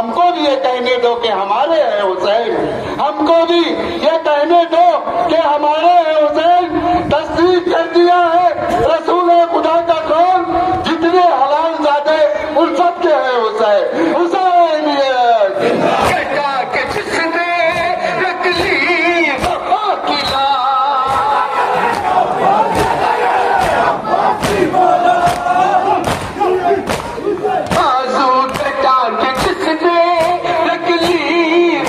ہم کو بھی یہ کہنے دو کہ ہمارے ہیں حسین، ہم کو بھی یہ کہنے دو کہ ہمارے ہیں حسین۔ تصدیق کر دیا ہے رسول خدا کا قول، جتنے حلال زادے ان سب کے ہیں حسین، حسینیت۔ کٹا کے جس نے رکھ لی وفا کی بازو کٹا کے جس نے رکھ لی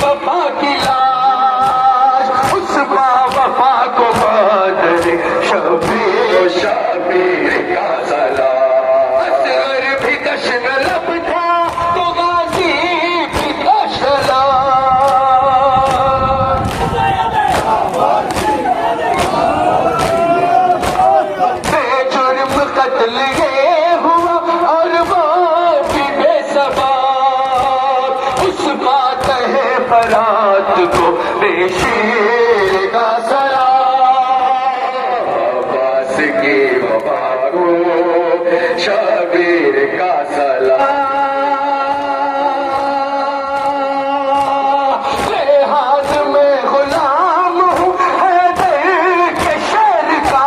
وفا کی لاش، اس با وفا کو بدر شبیر شبیر کا سلام۔ اصغر بھی دشن لب تھا تو غازی بھی دشلا، بے جرم قتل یہ ہوا اور وہ بھی بے سبب، اس بات ہے برات کو بے شیر کا سلام۔ عباس کی وفا کو شبیر کا سلام۔ لحاظ میں غلام ہوں حیدر کے شہر کا،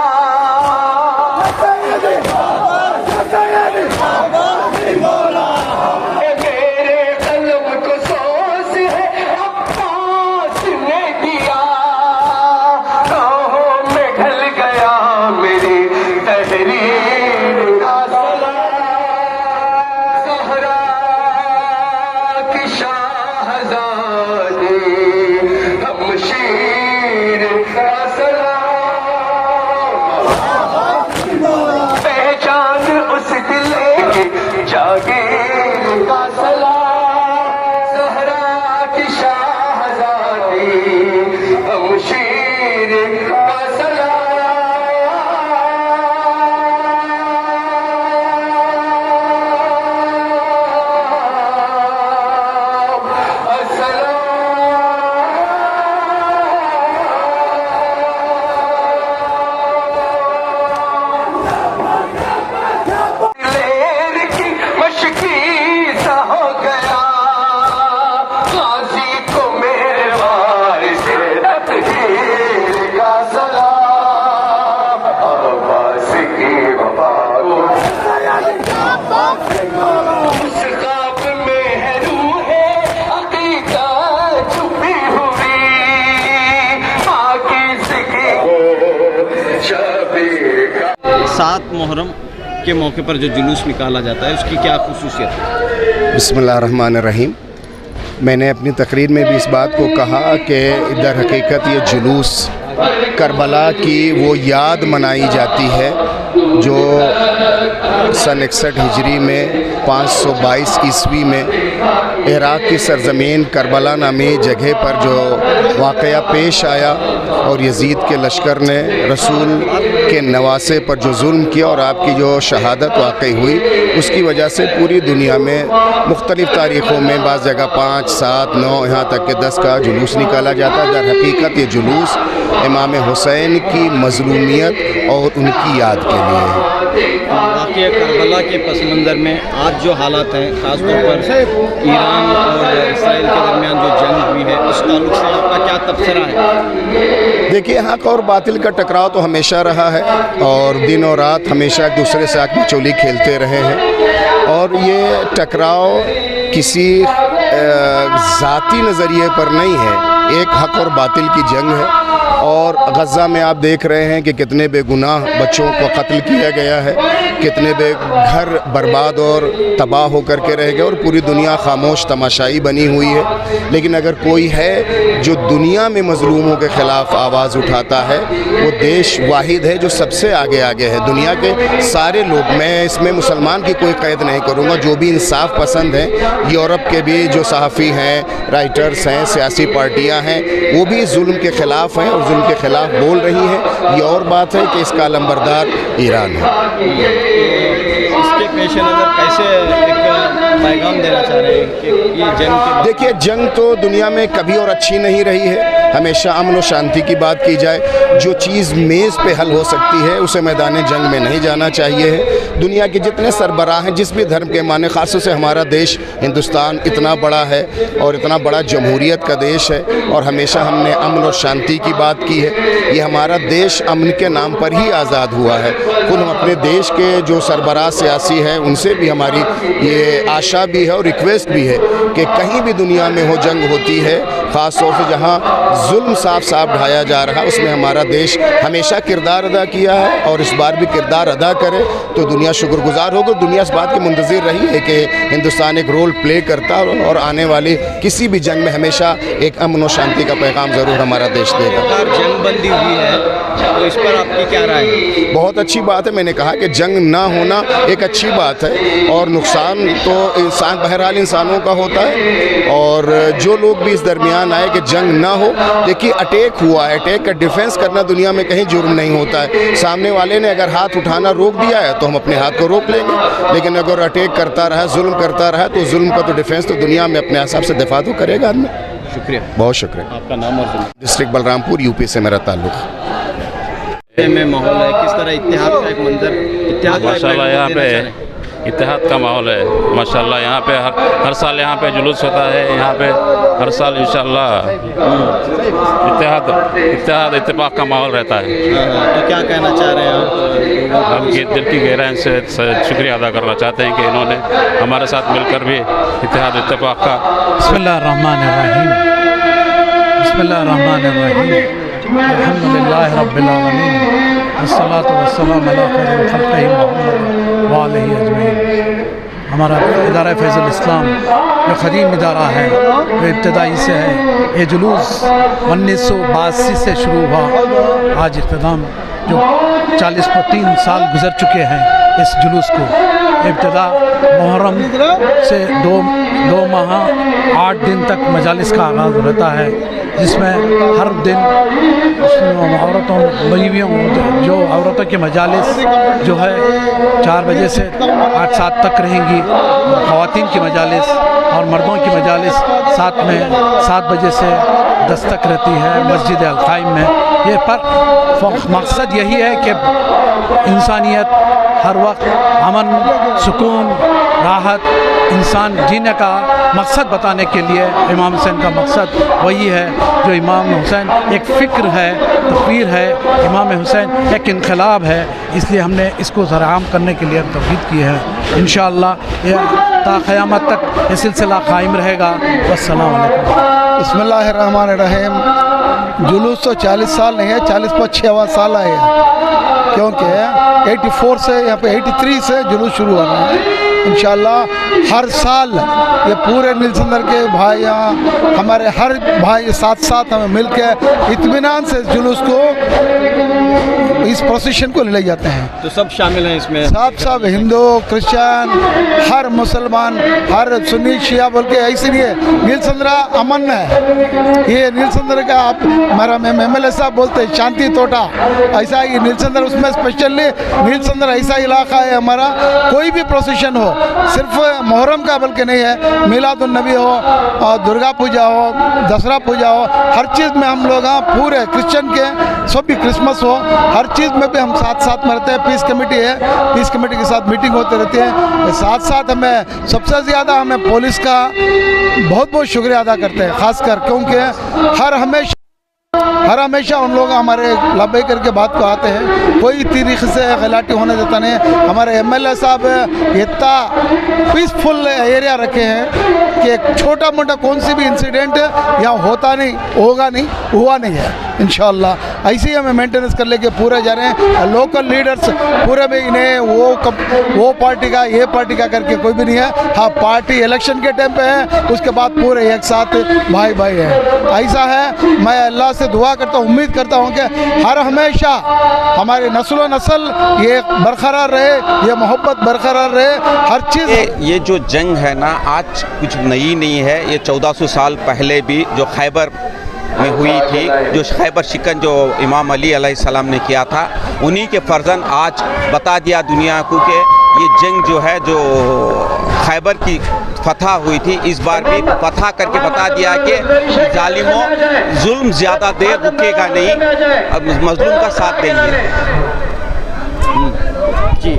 میرے قلم کو سوز ہے عباس نے دیا، راہوں میں ڈھل گیا میری تحریر کا سلام۔ زہرا کی شاہزادی ہمشیر کا سلام، پہچان اس دل کی جاگیر کا سلام۔ زہرا کی شاہزادی ہمشیر کا سلام۔ لیر کی مشکی سا ہو گیا، غازی کو میرے وارث تطہیر کا سلام۔ عباس کی وفا کو اس خواب میں ہے روح عقیدت چھپی ہوئی، پاکیزگی کو شبیر کا۔ 7 محرم کے موقع پر جو جلوس نکالا جاتا ہے اس کی کیا خصوصیت ہے؟ بسم اللہ الرحمن الرحیم۔ میں نے اپنی تقریر میں بھی اس بات کو کہا کہ در حقیقت یہ جلوس کربلا کی وہ یاد منائی جاتی ہے جو سن 61 ہجری میں 522 عیسوی میں عراق کی سرزمین کربلا نامی جگہ پر جو واقعہ پیش آیا اور یزید کے لشکر نے رسول کے نواسے پر جو ظلم کیا اور آپ کی جو شہادت واقع ہوئی، اس کی وجہ سے پوری دنیا میں مختلف تاریخوں میں بعض جگہ 5، 7، 9 یہاں تک کہ 10 کا جلوس نکالا جاتا ہے۔ در حقیقت یہ جلوس امام حسین کی مظلومیت اور ان کی یاد کے لیے ہے۔ واقعہ کربلا کے پس منظر میں آج جو حالات ہیں، خاص طور پر ایران اور اسرائیل کے درمیان جو جنگ ہوئی ہے، اس تعلق سے آپ کا کیا تبصرہ ہے؟ دیکھیے، حق اور باطل کا ٹکراؤ تو ہمیشہ رہا ہے اور دن اور رات ہمیشہ ایک دوسرے سے آنکھ مچولی کھیلتے رہے ہیں، اور یہ ٹکراؤ کسی ذاتی نظریے پر نہیں ہے، ایک حق اور باطل کی جنگ ہے۔ اور غزہ میں آپ دیکھ رہے ہیں کہ کتنے بے گناہ بچوں کو قتل کیا گیا ہے، کتنے بے گھر برباد اور تباہ ہو کر کے رہ گئے، اور پوری دنیا خاموش تماشائی بنی ہوئی ہے۔ لیکن اگر کوئی ہے جو دنیا میں مظلوموں کے خلاف آواز اٹھاتا ہے، وہ دیش واحد ہے جو سب سے آگے ہے۔ دنیا کے سارے لوگ، میں اس میں مسلمان کی کوئی قید نہیں کروں گا، جو بھی انصاف پسند ہیں، یورپ کے بھی جو صحافی ہیں، رائٹرز ہیں، سیاسی پارٹیاں ہیں، وہ بھی ظلم کے خلاف ہیں اور ظلم کے خلاف بول رہی ہیں۔ یہ اور بات ہے کہ اس کا علمبردار ایران ہے۔ اس کے پیش نظر کیسے ایک पैगाम देना चाह रहे हैं कि ये जंग के बाद देखिए, जंग तो दुनिया में कभी और अच्छी नहीं रही है। हमेशा अमन और शांति की बात की जाए। जो चीज़ मेज़ पे हल हो सकती है उसे मैदान जंग में नहीं जाना चाहिए है। दुनिया के जितने सरबराह हैं, जिस भी धर्म के माने, ख़ास तौर से हमारा देश हिंदुस्तान इतना बड़ा है और इतना बड़ा जमहूरियत का देश है, और हमेशा हमने अमन और शांति की बात की है। ये हमारा देश अमन के नाम पर ही आज़ाद हुआ है। खुद हम अपने देश के जो सरबराह सियासी हैं उनसे भी हमारी ये आशा भी है और रिक्वेस्ट भी है कि कहीं भी दुनिया में हो जंग होती है, ख़ास तौर से जहाँ जुल्म साफ साफ ढाया जा रहा है, उसमें हमारा देश हमेशा किरदार अदा किया है और इस बार भी किरदार अदा करे तो दुनिया शुक्रगुजार होगी। दुनिया इस बात की मुंतज़िर रही है कि हिंदुस्तान एक रोल प्ले करता और आने वाली किसी भी जंग में हमेशा एक अमन और शांति का पैगाम ज़रूर हमारा देश देगा। जंग बंदी हुई है तो इस पर आपकी क्या राय है? बहुत अच्छी बात है। मैंने कहा कि जंग ना होना एक अच्छी बात है, और नुकसान तो इंसान बहरहाल इंसानों का होता है। और जो लोग भी इस दरमियान आए कि जंग ना हो, देखिए अटैक हुआ है, अटैक का डिफेंस करना दुनिया में कहीं जुर्म नहीं होता है। सामने वाले ने अगर हाथ उठाना रोक दिया है तो हम अपने हाथ को रोक लेंगे, लेकिन अगर अटैक करता रहा, जुल्म करता रहा, तो जुल्म का तो डिफेंस तो दुनिया में अपने हिसाब से दफा तो करेगा आदमी। शुक्रिया, बहुत शुक्रिया। आपका नाम और ज़िला? डिस्ट्रिक्ट बलरामपुर, यूपी से मेरा ताल्लुक़। में माहौल है किस तरह, इत्तेहाद का एक मंजर, इत्तेहाद का एक माशाल्लाह यहाँ पैगाम देना चाह रहे पे हैं? इत्तेहाद का माहौल है माशाल्लाह। यहाँ पे हर साल यहाँ पे जुलूस होता है। यहाँ पे हर साल इंशाल्लाह इत्तेफाक का माहौल रहता है। तो क्या कहना चाह रहे हैं आप? हम दिल की गहराई से शुक्रिया अदा करना चाहते हैं कि इन्होंने हमारे साथ मिलकर भी इत्तेफाक का। बिस्मिल्लाहिर्रहमानिर्रहीम, बिस्मिल्लाहिर्रहमानिर्रहीम, अल्हम्दुलिल्लाहि रब्बिल आलमीन, वस्सलातु वस्सलामु अला खैरिल खल्क़ि मुहम्मद व आलिहि अजमईन। हमारा इदारा फैज़ुल इस्लाम जो क़दीम इदारा है, जो इब्तदाई से है, ये जुलूस 1982 से शुरू हुआ। आज इख्तिताम जो 43 साल गुज़र चुके हैं इस जुलूस को। इब्तदा मुहर्रम से दो माह 8 दिन तक मजालिस का आगाज़ रहता है, जिसमें हर दिन औरतों बीवियों जो औरतों की मजालिस जो है 4 बजे से 8-7 तक रहेंगी, ख़वातीन की मजालिस और मर्दों की मजालिस 7 बजे से 10 तक रहती है मस्जिद अल-क़ाइम में। ये पर मकसद यही है कि इंसानियत हर वक्त अमन, सुकून, राहत, इंसान जीने का मकसद बताने के लिए इमाम हुसैन का मकसद वही है जो इमाम हुसैन एक फ़िक्र है, तकरीर है। इमाम हुसैन एक इनकलाब है, इसलिए हमने इसको ज़राआम करने के लिए तौहीद की है। इंशाअल्लाह ये ता क़यामत तक ये सिलसिला कायम रहेगा। वस्सलाम वालेकुम। बिस्मिल्लाहिर्रहमानिर्रहीम। जुलूस तो 40 साल नहीं है, 40-50 साल आए हैं, क्योंकि 84 से यहाँ पे 83 से जुलूस शुरू हो रहा है। इंशाअल्लाह हर साल ये पूरे नीलसंदर के भाई, यहाँ हमारे हर भाई साथ हमें मिल के इत्मीनान से जुलूस को, इस प्रोसेशन को ले जाते हैं। तो सब शामिल हैं इसमें? सब हिंदू, क्रिश्चियन, हर मुसलमान, हर सुन्नी, शिया बोल के। इसीलिए नीलसंदरा अमन है। ये नीलसंदर का आप हमारा MLA साहब बोलते हैं शांति तोटा, ऐसा ही नीलसंदर, उसमें स्पेशली नीलसंदर ऐसा इलाका है हमारा, कोई भी प्रोसेशन हो, सिर्फ मुहर्रम का बल्कि नहीं है, मिलादुन्नबी हो, दुर्गा पूजा हो, दसरा पूजा हो, हर चीज़ में हम लोग पूरे क्रिश्चियन के सब भी क्रिसमस हो, हर चीज़ में भी हम साथ में रहते हैं। पीस कमेटी है, पीस कमेटी के साथ मीटिंग होती रहती है। साथ हमें सबसे ज़्यादा हमें पुलिस का बहुत शुक्रिया अदा करते हैं, ख़ासकर क्योंकि हर हमेशा उन लोग हमारे लब्बे करके बात को आते हैं, कोई तरीके से गलाटी होने देता नहीं। हमारे MLA साहब इतना पीसफुल एरिया रखे हैं कि छोटा मोटा कौन सी भी इंसिडेंट यहाँ होता नहीं, होगा नहीं, हुआ नहीं है। इंशाअल्लाह ऐसे ही हमें मेंटेनेंस कर लेके पूरे जा रहे हैं। लोकल लीडर्स पूरे में इन्हें वो पार्टी का, ये पार्टी का करके कोई भी नहीं है। हाँ, पार्टी इलेक्शन के टाइम पे है, उसके बाद पूरे एक साथ भाई है। ऐसा है, मैं अल्लाह से दुआ करता हूँ, उम्मीद करता हूँ कि हर हमेशा हमारी नस्ल ये बरकरार रहे, ये मोहब्बत बरकरार रहे, हर चीज़। ये जो जंग है ना, आज कुछ नई नहीं है। ये 1400 साल पहले भी जो खैबर में हुई थी, जो खैबर शिकन जो इमाम अली अलैहिस्सलाम ने किया था, उन्हीं के फर्जन आज बता दिया दुनिया को कि ये जंग जो है, जो खैबर की फतह हुई थी, इस बार भी फतह करके बता दिया कि जालिमों जुल्म ज़्यादा देर रुकेगा नहीं, अब मजलूम का साथ देंगे। जी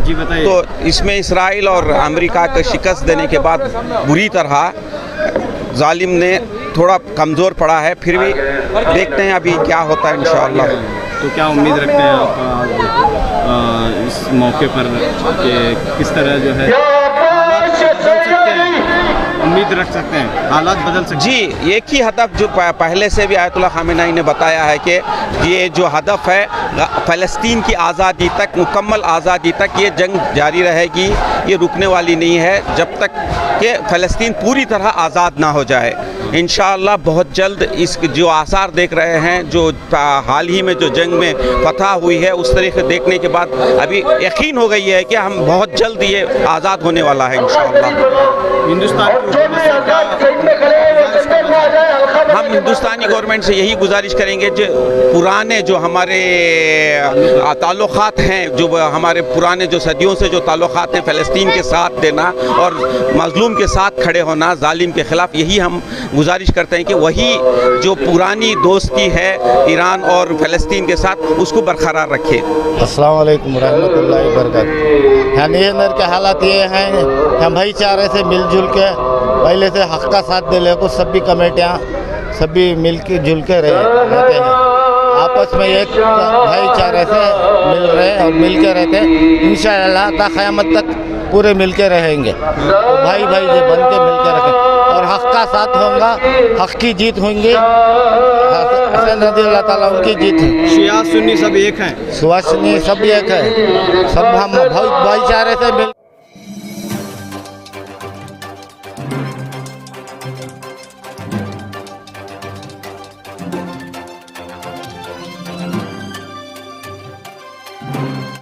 जी बताइए। तो इसमें इसराइल और अमेरिका को शिकस्त देने के बाद बुरी तरह जालिम ने थोड़ा कमज़ोर पड़ा है, फिर भी देखते हैं अभी क्या होता है इंशाअल्लाह। तो क्या उम्मीद रखते हैं आप इस मौके पर कि किस तरह जो है उम्मीद रख सकते हैं हालात बदल सकते हैं? जी, एक ही हदफ जो पहले से भी आयतुल्लाह खामेनी ने बताया है कि ये जो हदफ है फ़लस्तीन की आज़ादी तक, मुकम्मल आज़ादी तक ये जंग जारी रहेगी, ये रुकने वाली नहीं है जब तक कि फ़लस्तीन पूरी तरह आज़ाद ना हो जाए। इंशाअल्लाह बहुत जल्द इस जो आसार देख रहे हैं, जो हाल ही में जो जंग में फतह हुई है, उस तरीके देखने के बाद अभी यकीन हो गई है कि हम बहुत जल्द ये आज़ाद होने वाला है इंशाअल्लाह। हिंदुस्तान की हुकूमत से हम हिंदुस्तानी गवर्नमेंट से यही गुजारिश करेंगे जो पुराने जो हमारे ताल्लुक़ात हैं, जो हमारे पुराने जो सदियों से जो ताल्लुक़ात हैं, फ़लस्तीन के साथ देना और मज़लूम के साथ खड़े होना ज़ालिम के ख़िलाफ़, यही हम गुजारिश करते हैं कि वही जो पुरानी दोस्ती है ईरान और फ़लस्तीन के साथ, उसको बरकरार रखें। अस्सलाम वालेकुम रहमतुल्लाहि व बरकातहू। यानी ये मेरे के हालात ये हैं, हम भाईचारे से मिलजुल के पहले से हक़ का साथ दे ले को सभी कमेटियाँ सभी मिल के जुल के रहते हैं, आपस में एक भाईचारे से मिल रहे और मिल के रहते हैं। इंशाअल्लाह ता क़यामत तक पूरे मिल के रहेंगे, तो भाई भाई जो बन के मिल के रखें और हक़ का साथ होगा, हक़ की जीत होंगी। हसन रज़ी अल्लाह ताला उनकी जीत है। शिया सुन्नी सब एक हैं, सुन्नी सब एक है, सब हम भाईचारे से मिल